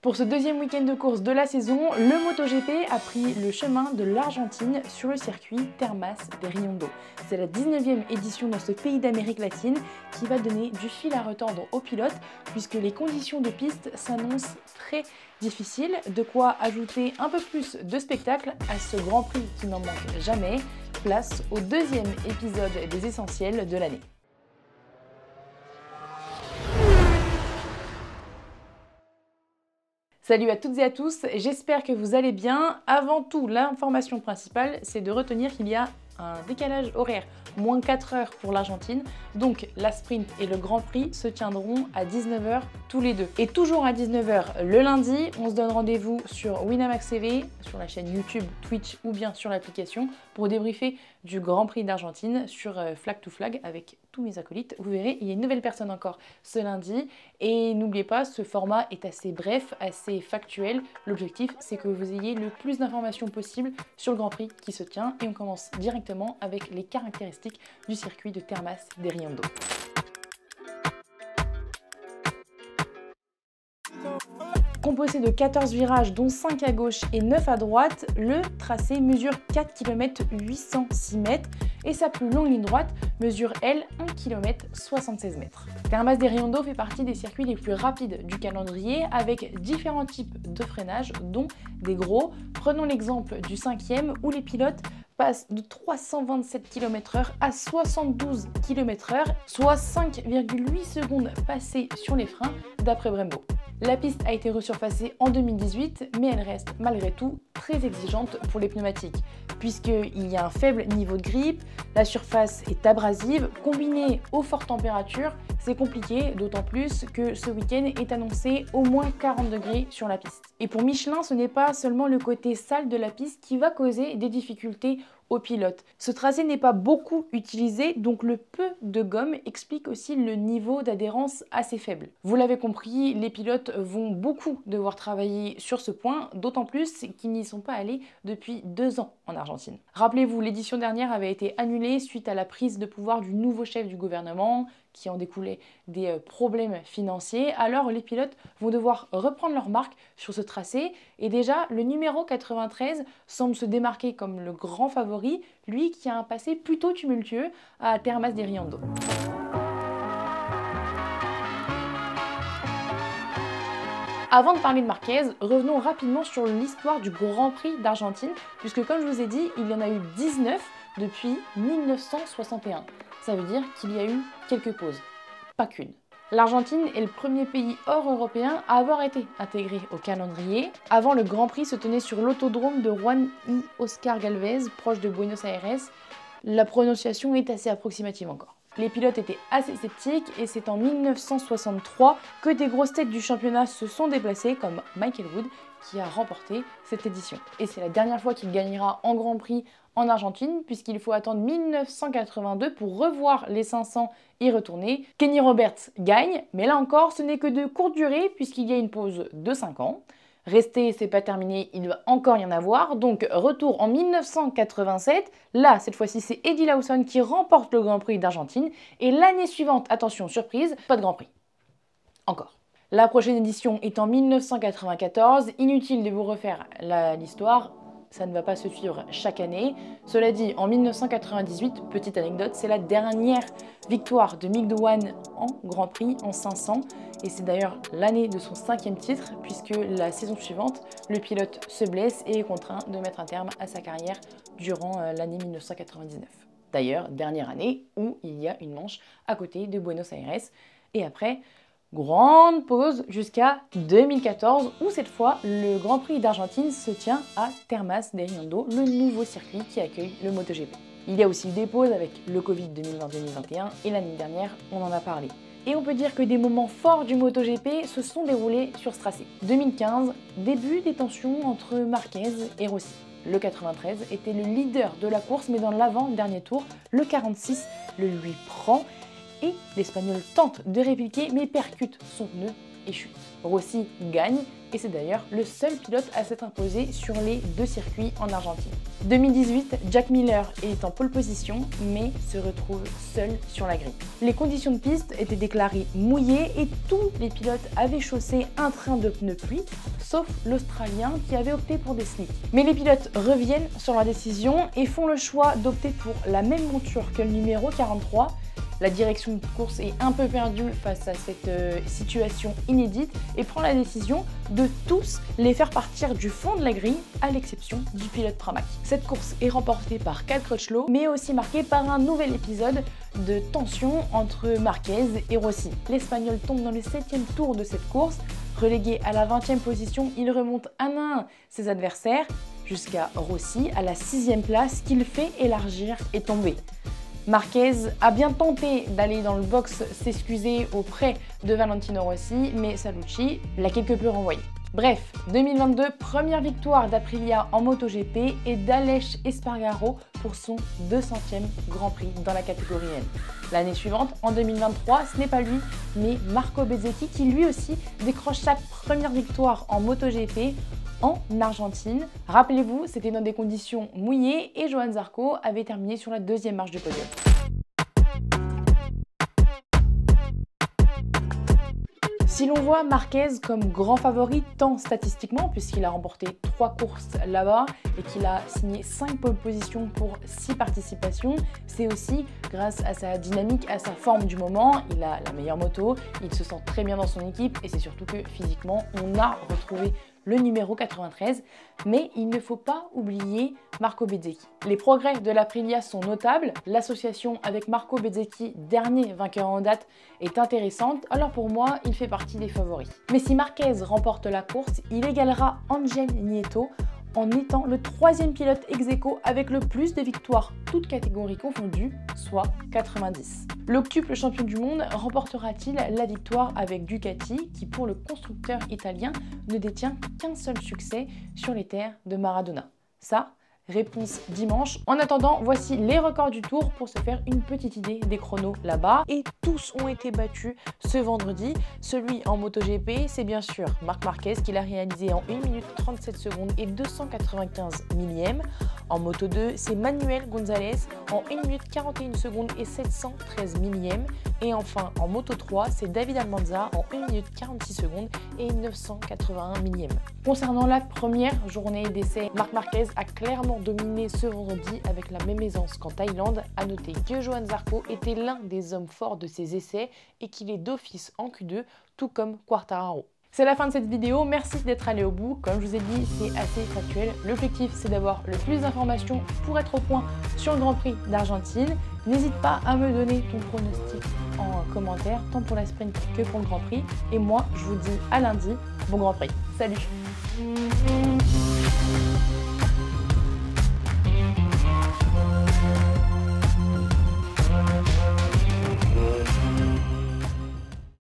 Pour ce deuxième week-end de course de la saison, le MotoGP a pris le chemin de l'Argentine sur le circuit Termas de Riondo. C'est la 19e édition dans ce pays d'Amérique latine qui va donner du fil à retordre aux pilotes puisque les conditions de piste s'annoncent très difficiles, de quoi ajouter un peu plus de spectacle à ce Grand Prix qui n'en manque jamais. Place au deuxième épisode des Essentiels de l'année. Salut à toutes et à tous, j'espère que vous allez bien. Avant tout, l'information principale, c'est de retenir qu'il y a un décalage horaire, moins 4 heures pour l'Argentine. Donc la sprint et le Grand Prix se tiendront à 19 h tous les deux. Et toujours à 19 h le lundi, on se donne rendez-vous sur Winamax TV, sur la chaîne YouTube, Twitch ou bien sur l'application pour débriefer du Grand Prix d'Argentine sur Flag to Flag avec tous mes acolytes. Vous verrez, il y a une nouvelle personne encore ce lundi. Et n'oubliez pas, ce format est assez bref, assez factuel. L'objectif, c'est que vous ayez le plus d'informations possible sur le Grand Prix qui se tient. Et on commence directement avec les caractéristiques du circuit de Termas de Riondo. Composé de 14 virages dont 5 à gauche et 9 à droite, le tracé mesure 4 km 806 mètres et sa plus longue ligne droite mesure elle 1 km 76 mètres. Termas de Riondo fait partie des circuits les plus rapides du calendrier avec différents types de freinage dont des gros. Prenons l'exemple du 5e où les pilotes passent de 327 km/h à 72 km/h, soit 5,8 secondes passées sur les freins d'après Brembo. La piste a été resurfacée en 2018, mais elle reste malgré tout très exigeante pour les pneumatiques, puisqu'il y a un faible niveau de grippe, la surface est abrasive, combinée aux fortes températures, c'est compliqué, d'autant plus que ce week-end est annoncé au moins 40 degrés sur la piste. Et pour Michelin, ce n'est pas seulement le côté sale de la piste qui va causer des difficultés aux pilotes. Ce tracé n'est pas beaucoup utilisé, donc le peu de gomme explique aussi le niveau d'adhérence assez faible. Vous l'avez compris, les pilotes vont beaucoup devoir travailler sur ce point, d'autant plus qu'ils n'y sont pas allés depuis 2 ans en Argentine. Rappelez-vous, l'édition dernière avait été annulée suite à la prise de pouvoir du nouveau chef du gouvernement, qui en découlait des problèmes financiers. Alors les pilotes vont devoir reprendre leur marque sur ce tracé et déjà le numéro 93 semble se démarquer comme le grand favori, lui qui a un passé plutôt tumultueux à Termas de Riondo. Avant de parler de Marquez, revenons rapidement sur l'histoire du Grand Prix d'Argentine, puisque comme je vous ai dit, il y en a eu 19 depuis 1961. Ça veut dire qu'il y a eu quelques pauses, pas qu'une. L'Argentine est le premier pays hors européen à avoir été intégré au calendrier. Avant, le Grand Prix se tenait sur l'autodrome de Juan y Oscar Galvez, proche de Buenos Aires. La prononciation est assez approximative encore. Les pilotes étaient assez sceptiques et c'est en 1963 que des grosses têtes du championnat se sont déplacées comme Michael Wood qui a remporté cette édition. Et c'est la dernière fois qu'il gagnera en Grand Prix en Argentine puisqu'il faut attendre 1982 pour revoir les 500 y retourner. Kenny Roberts gagne, mais là encore ce n'est que de courte durée puisqu'il y a une pause de 5 ans. Rester, c'est pas terminé, il doit encore y en avoir. Donc retour en 1987. Là, cette fois-ci, c'est Eddie Lawson qui remporte le Grand Prix d'Argentine. Et l'année suivante, attention, surprise, pas de Grand Prix. Encore. La prochaine édition est en 1994. Inutile de vous refaire l'histoire. Ça ne va pas se suivre chaque année. Cela dit, en 1998, petite anecdote, c'est la dernière victoire de Mick Doohan en Grand Prix en 500. Et c'est d'ailleurs l'année de son 5e titre, puisque la saison suivante, le pilote se blesse et est contraint de mettre un terme à sa carrière durant l'année 1999. D'ailleurs, dernière année où il y a une manche à côté de Buenos Aires. Et après, grande pause jusqu'à 2014 où cette fois le Grand Prix d'Argentine se tient à Termas de Riondo, le nouveau circuit qui accueille le MotoGP. Il y a aussi eu des pauses avec le Covid 2020-2021 et l'année dernière on en a parlé. Et on peut dire que des moments forts du MotoGP se sont déroulés sur ce tracé. 2015, début des tensions entre Marquez et Rossi. Le 93 était le leader de la course mais dans l'avant-dernier tour, le 46 le lui prend. Et l'Espagnol tente de répliquer mais percute son pneu échue. Rossi gagne et c'est d'ailleurs le seul pilote à s'être imposé sur les 2 circuits en Argentine. 2018, Jack Miller est en pole position mais se retrouve seul sur la grille. Les conditions de piste étaient déclarées mouillées et tous les pilotes avaient chaussé un train de pneus pluie, sauf l'Australien qui avait opté pour des slicks. Mais les pilotes reviennent sur leur décision et font le choix d'opter pour la même monture que le numéro 43. La direction de course est un peu perdue face à cette situation inédite et prend la décision de tous les faire partir du fond de la grille, à l'exception du pilote Pramac. Cette course est remportée par Cal Crutchlow, mais aussi marquée par un nouvel épisode de tension entre Marquez et Rossi. L'Espagnol tombe dans le 7e tour de cette course. Relégué à la 20e position, il remonte un à un ses adversaires, jusqu'à Rossi à la 6e place qu'il fait élargir et tomber. Marquez a bien tenté d'aller dans le box s'excuser auprès de Valentino Rossi, mais Salucci l'a quelque peu renvoyé. Bref, 2022, première victoire d'Aprilia en MotoGP et d'Aleix Espargaro pour son 200e Grand Prix dans la catégorie M. L'année suivante, en 2023, ce n'est pas lui, mais Marco Bezzecchi qui lui aussi décroche sa première victoire en MotoGP en Argentine. Rappelez-vous, c'était dans des conditions mouillées et Johann Zarco avait terminé sur la 2e marche du podium. Si l'on voit Marquez comme grand favori tant statistiquement puisqu'il a remporté 3 courses là-bas et qu'il a signé 5 pole positions pour 6 participations, c'est aussi grâce à sa dynamique, à sa forme du moment. Il a la meilleure moto, il se sent très bien dans son équipe et c'est surtout que physiquement on a retrouvé le numéro 93, mais il ne faut pas oublier Marco Bezzecchi. Les progrès de l'Aprilia sont notables, l'association avec Marco Bezzecchi, dernier vainqueur en date, est intéressante, alors pour moi, il fait partie des favoris. Mais si Marquez remporte la course, il égalera Angel Nieto en étant le 3e pilote ex-aequo avec le plus de victoires, toutes catégories confondues, soit 90. L'octuple champion du monde remportera-t-il la victoire avec Ducati, qui pour le constructeur italien ne détient qu'un seul succès sur les terres de Maradona? Ça, réponse dimanche. En attendant, voici les records du tour pour se faire une petite idée des chronos là-bas. Et tous ont été battus ce vendredi. Celui en MotoGP, c'est bien sûr Marc Marquez qui l'a réalisé en 1 minute 37 secondes et 295 millièmes. En Moto 2, c'est Manuel Gonzalez en 1 minute 41 secondes et 713 millièmes. Et enfin, en Moto 3, c'est David Almanza en 1 minute 46 secondes et 981 millièmes. Concernant la première journée d'essai, Marc Marquez a clairement dominé ce vendredi avec la même aisance qu'en Thaïlande. À noter que Johann Zarco était l'un des hommes forts de ses essais et qu'il est d'office en Q2, tout comme Quartararo. C'est la fin de cette vidéo, merci d'être allé au bout. Comme je vous ai dit, c'est assez factuel. L'objectif, c'est d'avoir le plus d'informations pour être au point sur le Grand Prix d'Argentine. N'hésite pas à me donner ton pronostic en commentaire, tant pour la sprint que pour le Grand Prix. Et moi, je vous dis à lundi. Bon Grand Prix. Salut!